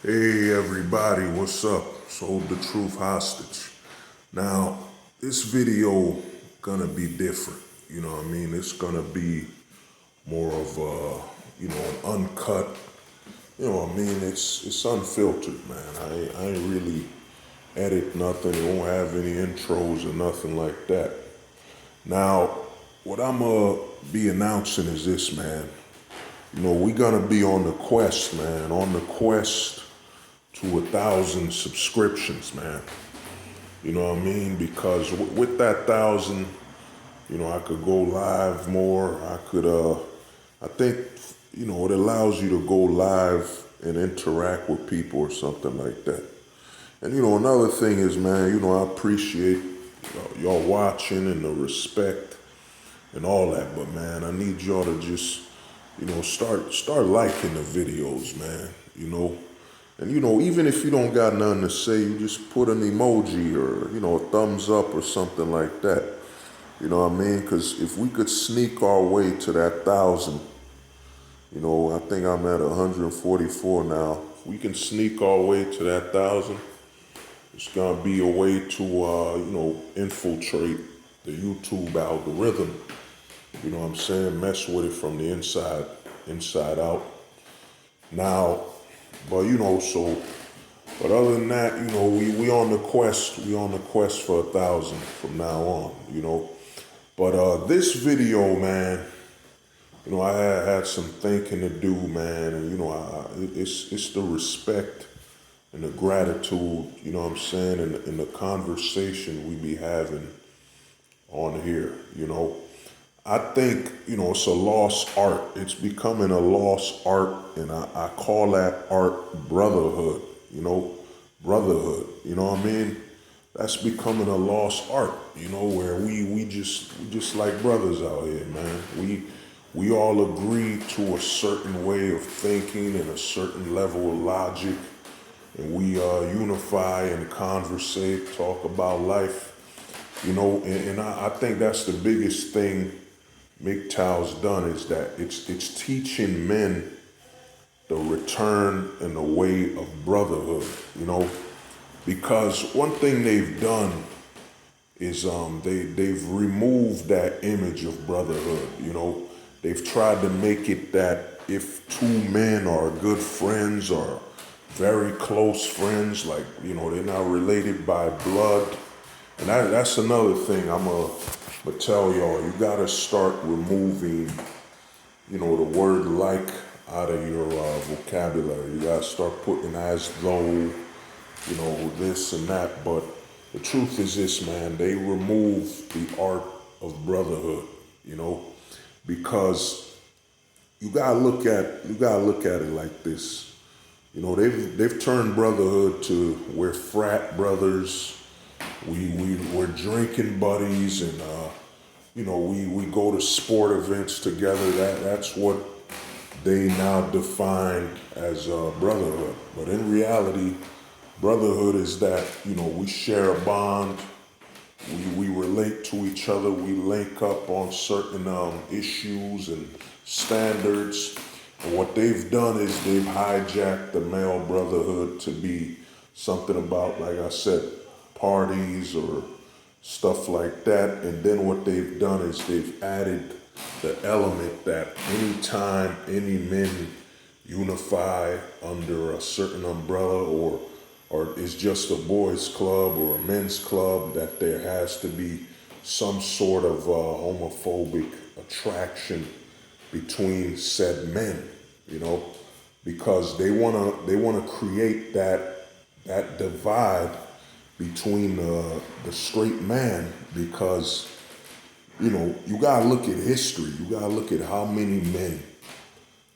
Hey everybody, what's up? It's Hold the Truth Hostage. Now, this video gonna be different. You know what I mean? It's gonna be more of an uncut. You know what I mean? It's unfiltered, man. I ain't really edit nothing. It won't have any intros or nothing like that. Now, what I'm gonna be announcing is this, man. We gonna be on the quest, man. On the quest to 1,000 subscriptions, man. You know what I mean? Because with that 1,000, I could go live more. I think, it allows you to go live and interact with people or something like that. And, another thing is, man, I appreciate y'all watching and the respect and all that. But, man, I need y'all to just, start liking the videos, man, And even if you don't got nothing to say, you just put an emoji or, a thumbs up or something like that. You know what I mean? Because if we could sneak our way to that 1,000, I think I'm at 144 now. If we can sneak our way to that 1,000, it's gonna be a way to, infiltrate the YouTube algorithm. You know what I'm saying? Mess with it from the inside out. Now, but but other than that, we on the quest. We on the quest for 1,000 from now on. But this video, man, I had some thinking to do, man, and it's the respect and the gratitude, you know what I'm saying, and the conversation we be having on here. I think, it's a lost art. It's becoming a lost art, and I call that art brotherhood, brotherhood, you know what I mean? That's becoming a lost art, where we just like brothers out here, man. We all agree to a certain way of thinking and a certain level of logic, and we unify and conversate, talk about life, and I think that's the biggest thing MGTOW's done, is that it's teaching men the return and the way of brotherhood, because one thing they've done is they've removed that image of brotherhood. They've tried to make it that if two men are good friends or very close friends, like, they're not related by blood. And that's another thing I'm gonna tell y'all. You gotta start removing, the word like out of your vocabulary. You gotta start putting as though, this and that. But the truth is this, man, they remove the art of brotherhood, because you gotta look at it like this. They've turned brotherhood to we're frat brothers, we're drinking buddies, and we go to sport events together. That's what they now define as brotherhood. But in reality, brotherhood is that, we share a bond, we relate to each other, we link up on certain issues and standards. And what they've done is they've hijacked the male brotherhood to be something about, like I said, parties or stuff like that. And then what they've done is they've added the element that anytime any men unify under a certain umbrella, or it's just a boys club or a men's club, that there has to be some sort of homophobic attraction between said men, because they wanna create that divide between the straight man, because you gotta look at history. You gotta look at how many men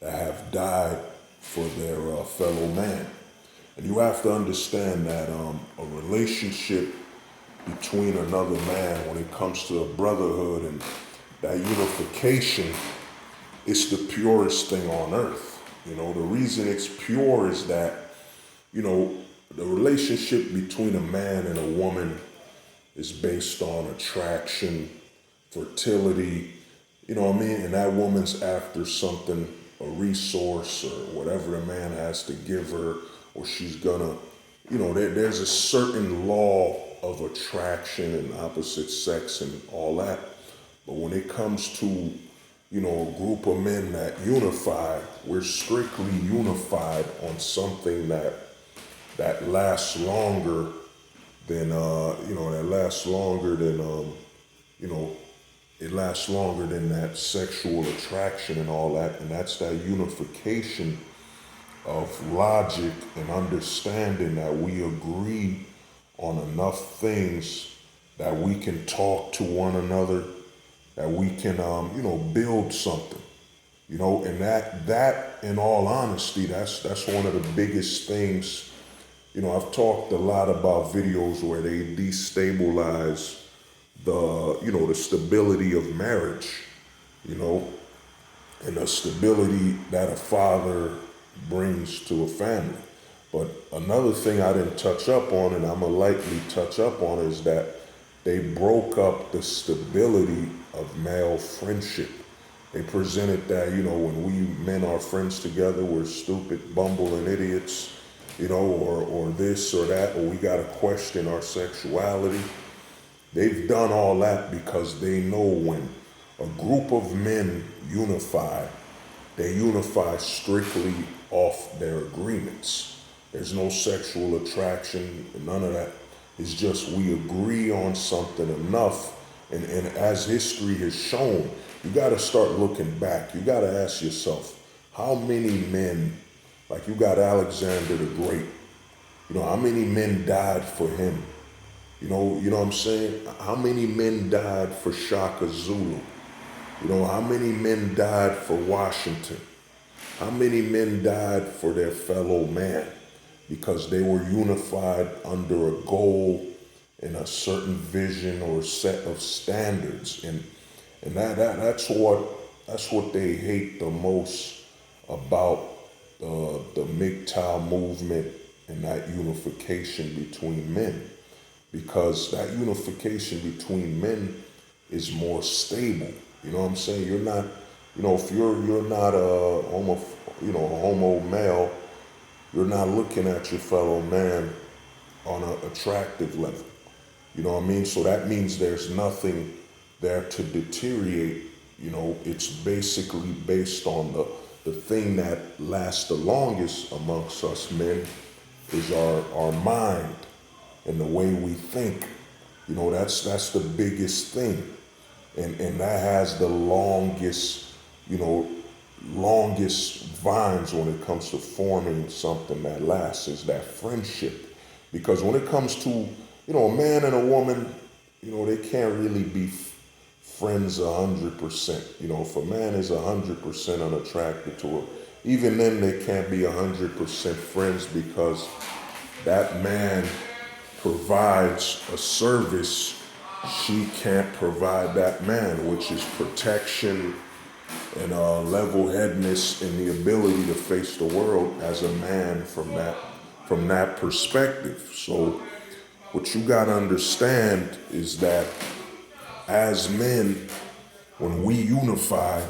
that have died for their fellow man. And you have to understand that a relationship between another man, when it comes to a brotherhood and that unification, it's the purest thing on earth. The reason it's pure is that, the relationship between a man and a woman is based on attraction, fertility, and that woman's after something, a resource or whatever a man has to give her, or she's gonna, there's a certain law of attraction and opposite sex and all that. But when it comes to, a group of men that unify, we're strictly unified on something that lasts longer than, you know, it lasts longer than that sexual attraction and all that. And that's that unification of logic and understanding that we agree on enough things that we can talk to one another, that we can, build something, and that in all honesty, that's one of the biggest things. I've talked a lot about videos where they destabilize the stability of marriage, and the stability that a father brings to a family. But another thing I didn't touch up on, and I'm gonna lightly touch up on, is that they broke up the stability of male friendship. They presented that, when we men are friends together, we're stupid, bumbling idiots, or this or that, or we gotta question our sexuality. They've done all that because they know when a group of men unify, they unify strictly off their agreements. There's no sexual attraction, none of that. It's just we agree on something enough. And as history has shown, you got to start looking back. You got to ask yourself, how many men, like you got Alexander the Great, how many men died for him? You know what I'm saying? How many men died for Shaka Zulu? How many men died for Washington? How many men died for their fellow man? Because they were unified under a goal and a certain vision or set of standards. And that's what they hate the most about the MGTOW movement and that unification between men. Because that unification between men is more stable. You know what I'm saying? You're not, if you're not a homo male, you're not looking at your fellow man on an attractive level. You know what I mean? So that means there's nothing there to deteriorate. It's basically based on the thing that lasts the longest amongst us men is our mind and the way we think. That's the biggest thing. And that has the longest vines when it comes to forming something that lasts, is that friendship. Because when it comes to, a man and a woman, they can't really be friends 100%. If a man is 100% unattracted to her, even then they can't be 100% friends, because that man provides a service she can't provide that man, which is protection and level-headedness and the ability to face the world as a man from that perspective. So what you got to understand is that as men, when we unify,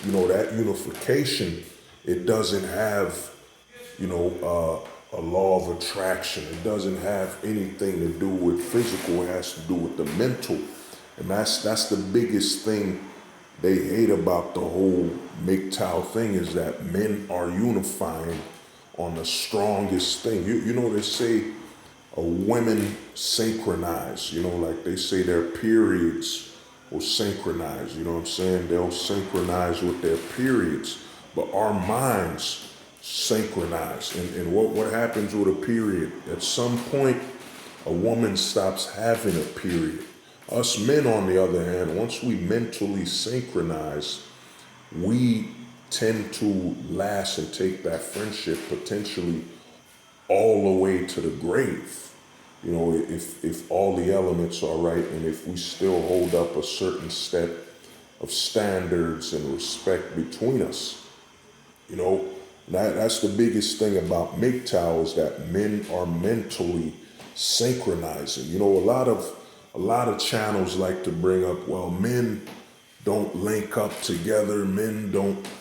that unification, it doesn't have, a law of attraction. It doesn't have anything to do with physical. It has to do with the mental. And that's the biggest thing they hate about the whole MGTOW thing, is that men are unifying on the strongest thing. They say women synchronize, like they say their periods will synchronize, you know what I'm saying? They'll synchronize with their periods, but our minds synchronize. And what happens with a period? At some point, a woman stops having a period. Us men, on the other hand, once we mentally synchronize, we tend to last and take that friendship potentially all the way to the grave. If all the elements are right, and if we still hold up a certain set of standards and respect between us. That's the biggest thing about MGTOW, is that men are mentally synchronizing. A lot of channels like to bring up, well, men don't link up together,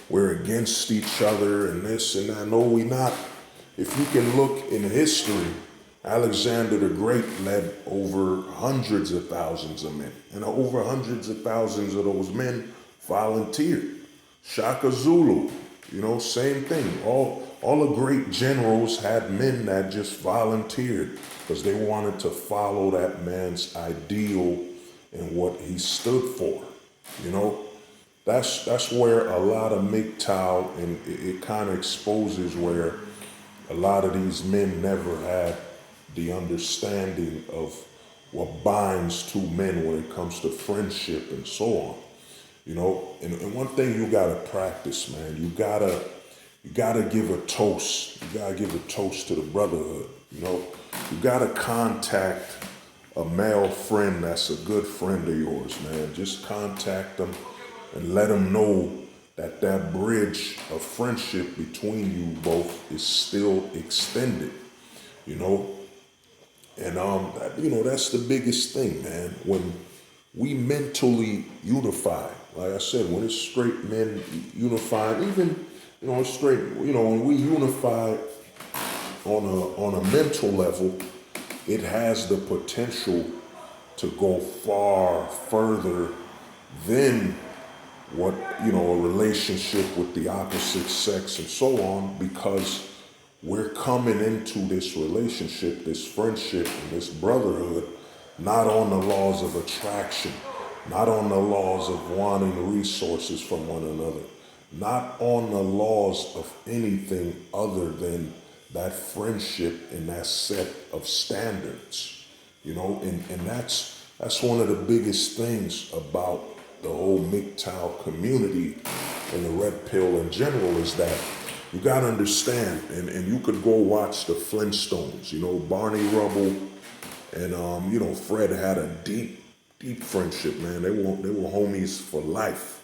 we're against each other and this and that. No, we not. if you can look in history, Alexander the Great led over hundreds of thousands of men. And over hundreds of thousands of those men volunteered. Shaka Zulu, same thing. All the great generals had men that just volunteered because they wanted to follow that man's ideal and what he stood for. That's where a lot of MGTOW, and it kind of exposes where a lot of these men never had the understanding of what binds two men when it comes to friendship and so on. And one thing you gotta practice, man, you gotta give a toast. You gotta give a toast to the brotherhood. You gotta contact a male friend that's a good friend of yours, man. Just contact them and let them know that bridge of friendship between you both is still extended. And that's the biggest thing, man. When we mentally unify, like I said, when it's straight men unified, even straight, when we unify on a mental level, it has the potential to go far further than what, a relationship with the opposite sex and so on, because we're coming into this relationship, this friendship, and this brotherhood, not on the laws of attraction, not on the laws of wanting resources from one another, not on the laws of anything other than that friendship and that set of standards, and that's one of the biggest things about the whole MGTOW community and the red pill in general is that you gotta understand, and you could go watch the Flintstones, Barney Rubble and Fred had a deep friendship, man. They were homies for life.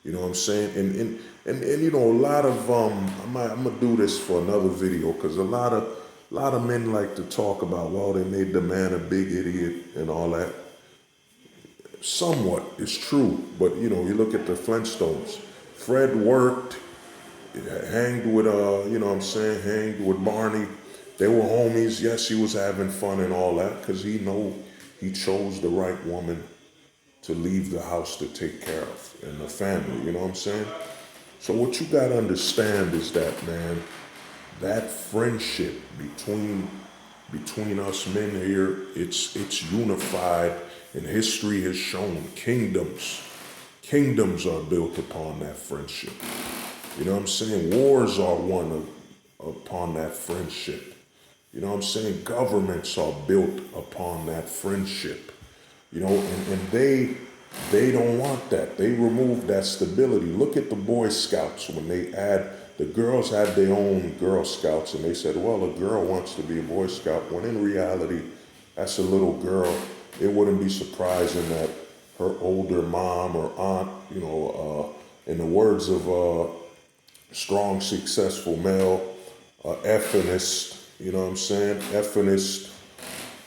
You know what I'm saying? And a lot of I'm gonna do this for another video because a lot of men like to talk about, well, they made the man a big idiot and all that. Somewhat, it's true, but you look at the Flintstones. Fred worked, hanged with hanged with Barney. They were homies. Yes, he was having fun and all that because he chose the right woman to leave the house to take care of and the family. You know what I'm saying? So what you gotta understand is that, man, that friendship between us men here, it's unified, and history has shown kingdoms are built upon that friendship. You know what I'm saying? Wars are won upon that friendship. You know what I'm saying? Governments are built upon that friendship. And they don't want that. They remove that stability. Look at the Boy Scouts when the girls had their own Girl Scouts, and they said, well, a girl wants to be a Boy Scout, when in reality, that's a little girl. It wouldn't be surprising that her older mom or aunt, in the words of a strong, successful male, effinist, effinist,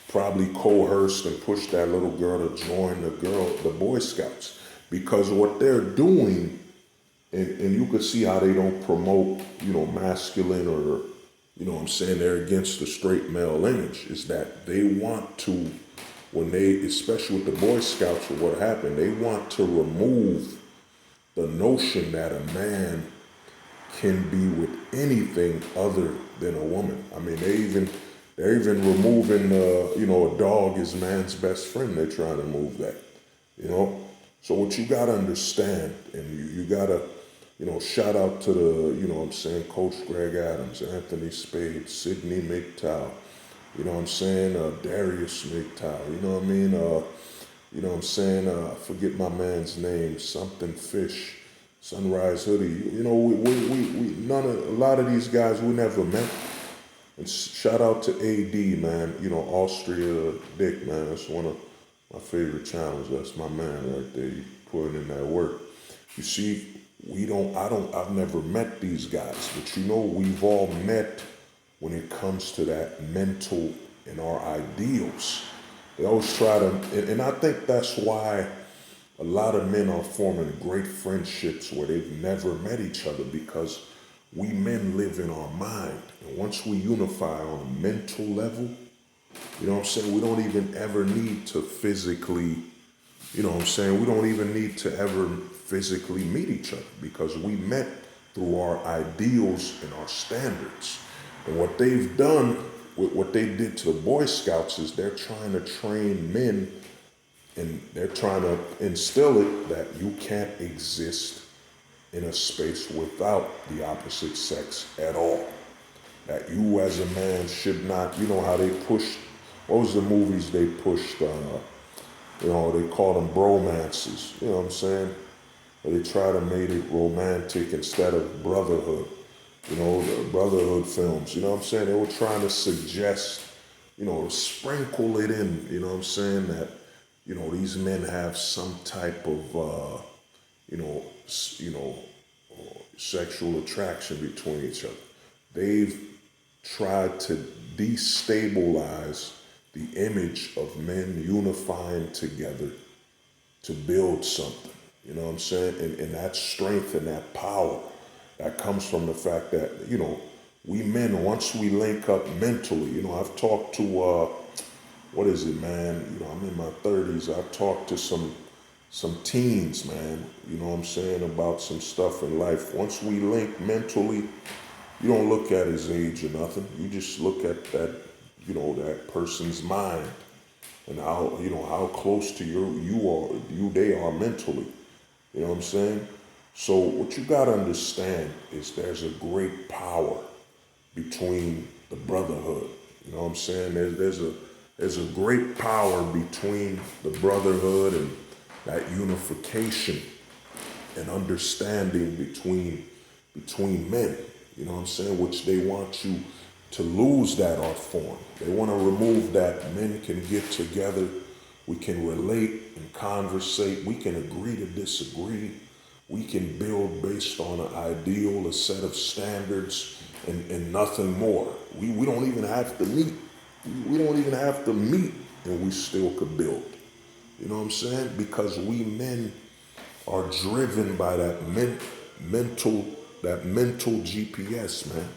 probably coerced and pushed that little girl to join the Boy Scouts. Because what they're doing, and you could see how they don't promote, masculine or, they're against the straight male image, is that they want to, especially with the Boy Scouts or what happened, they want to remove the notion that a man can be with anything other than a woman. I mean, they're even removing, a dog is man's best friend. They're trying to move that, So what you gotta understand, and you gotta, shout out to the, Coach Greg Adams, Anthony Spade, Sidney MGTOW, Darius MGTOW, I forget my man's name, something Fish, Sunrise Hoodie. A lot of these guys we never met. And shout out to AD, man. Austria Dick, man. That's one of my favorite channels. That's my man right there. You putting in that work. You see, I've never met these guys, but we've all met when it comes to that mental and our ideals. They always try to, and I think that's why a lot of men are forming great friendships where they've never met each other, because we men live in our mind. And once we unify on a mental level, you know what I'm saying, we don't even ever need to physically, you know what I'm saying, we don't even need to ever physically meet each other, because we met through our ideals and our standards. And what they've done, with what they did to the Boy Scouts, is they're trying to train men, and they're trying to instill it that you can't exist in a space without the opposite sex at all. That you as a man should not, you know how they pushed, what was the movies they pushed, you know, they call them bromances, you know what I'm saying? But they try to make it romantic instead of brotherhood, you know, the Brotherhood films, you know what I'm saying? They were trying to suggest, you know, sprinkle it in, you know what I'm saying, that, you know, these men have some type of, you know, sexual attraction between each other. They've tried to destabilize the image of men unifying together to build something. You know what I'm saying? And that strength and that power that comes from the fact that, you know, we men, once we link up mentally, you know, I've talked to, what is it, man? You know, I'm in my 30s. I've talked to some teens, man, you know what I'm saying, about some stuff in life. Once we link mentally, you don't look at his age or nothing. You just look at that, you know, that person's mind and how, you know, how close to they are mentally. You know what I'm saying? So what you gotta understand is there's a great power between the brotherhood. You know what I'm saying? There's a great power between the brotherhood and that unification and understanding between men. You know what I'm saying? Which they want you to lose that art form. They want to remove that. Men can get together. We can relate and conversate. We can agree to disagree. We can build based on an ideal, a set of standards, and nothing more. We don't even have to meet. We don't even have to meet, and we still could build. You know what I'm saying? Because we men are driven by that mental GPS, man.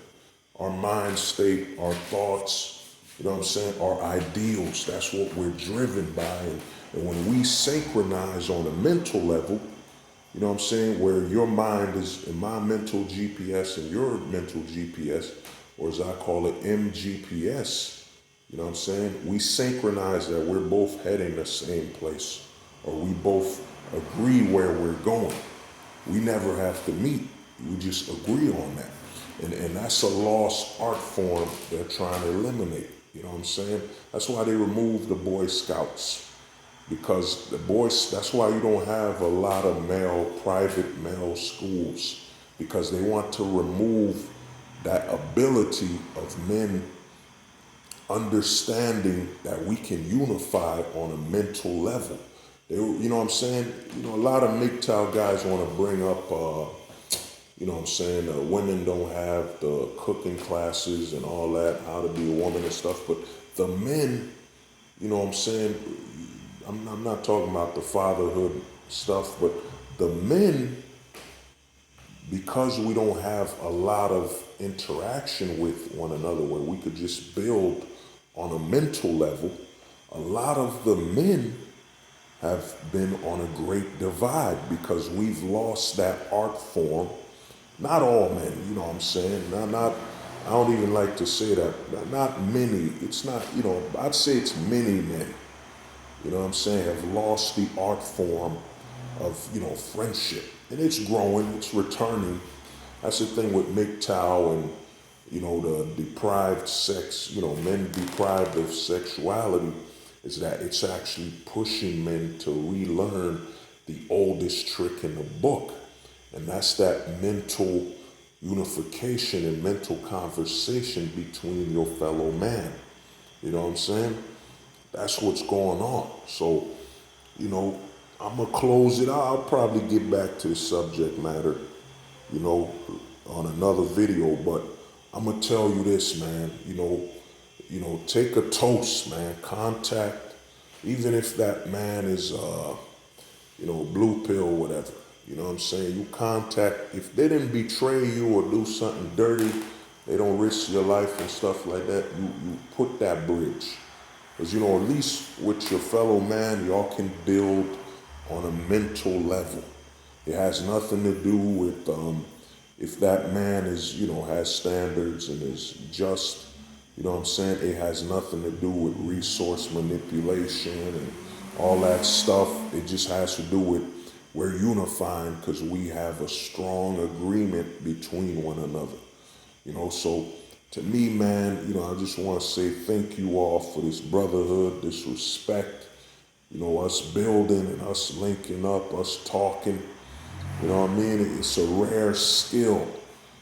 Our mind state, our thoughts, you know what I'm saying? Our ideals, that's what we're driven by. And when we synchronize on a mental level, you know what I'm saying, where your mind is in my mental GPS and your mental GPS, or as I call it, MGPS, you know what I'm saying? We synchronize that we're both heading the same place, or we both agree where we're going. We never have to meet. We just agree on that. And that's a lost art form they're trying to eliminate. You know what I'm saying? That's why they removed the Boy Scouts. Because that's why you don't have a lot of private male schools. Because they want to remove that ability of men understanding that we can unify on a mental level. You know what I'm saying? You know, a lot of MGTOW guys want to bring up, you know what I'm saying, women don't have the cooking classes and all that, how to be a woman and stuff. But the men, you know what I'm saying, I'm not talking about the fatherhood stuff, but the men, because we don't have a lot of interaction with one another where we could just build on a mental level, a lot of the men have been on a great divide because we've lost that art form. Not all men, you know what I'm saying? Not I don't even like to say that. Not many. It's not, you know, I'd say it's many men, you know what I'm saying, have lost the art form of, you know, friendship. And it's growing, it's returning. That's the thing with MGTOW and, you know, the deprived sex, you know, men deprived of sexuality, is that it's actually pushing men to relearn the oldest trick in the book. And that's that mental unification and mental conversation between your fellow man. You know what I'm saying? That's what's going on. So, you know, I'm going to close it out. I'll probably get back to the subject matter, you know, on another video. But I'm going to tell you this, man. You know, take a toast, man. Contact, even if that man is, you know, blue pill, whatever. You know what I'm saying? You contact, if they didn't betray you or do something dirty, they don't risk your life and stuff like that, you put that bridge. Because, at least with your fellow man, y'all can build on a mental level. It has nothing to do with if that man is, has standards and is just, you know what I'm saying? It has nothing to do with resource manipulation and all that stuff. It just has to do with we're unifying because we have a strong agreement between one another. So to me, man, I just want to say thank you all for this brotherhood, this respect, us building and us linking up, us talking. You know what I mean? It's a rare skill.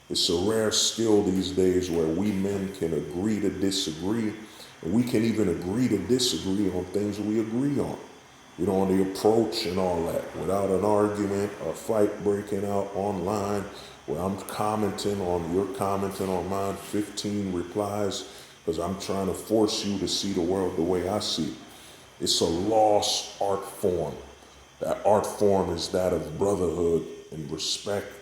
It's a rare skill these days where we men can agree to disagree, and we can even agree to disagree on things we agree on. On the approach and all that, without an argument, a fight breaking out online, where I'm commenting on, you're commenting on mine, 15 replies, because I'm trying to force you to see the world the way I see it. It's a lost art form. That art form is that of brotherhood and respect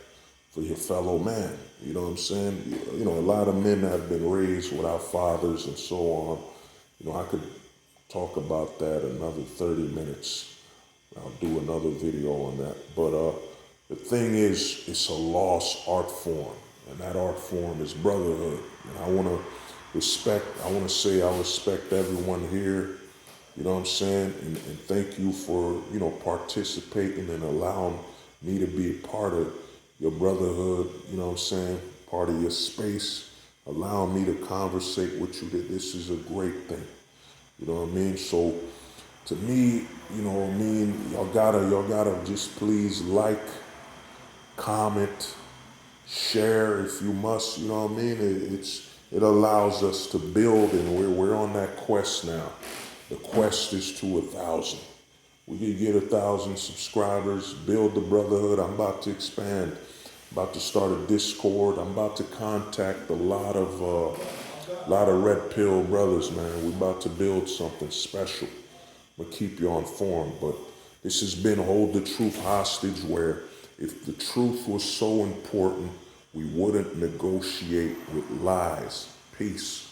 for your fellow man. You know what I'm saying? A lot of men have been raised without fathers and so on. I could talk about that another 30 minutes. I'll do another video on that. But the thing is, it's a lost art form. And that art form is brotherhood. And I want to say I respect everyone here. You know what I'm saying? And thank you for, participating and allowing me to be a part of your brotherhood, you know what I'm saying? Part of your space. Allowing me to conversate with you. That this is a great thing. You know what I mean? So to me, you know what I mean, y'all gotta just please like, comment, share if you must, you know what I mean? It allows us to build, and we're on that quest now. The quest is to 1,000. We can get 1,000 subscribers, build the brotherhood. I'm about to expand. About to start a Discord. I'm about to contact a lot of red pill brothers, man. We're about to build something special. I'm gonna keep you informed, but this has been Hold the Truth Hostage, where if the truth was so important, we wouldn't negotiate with lies. Peace.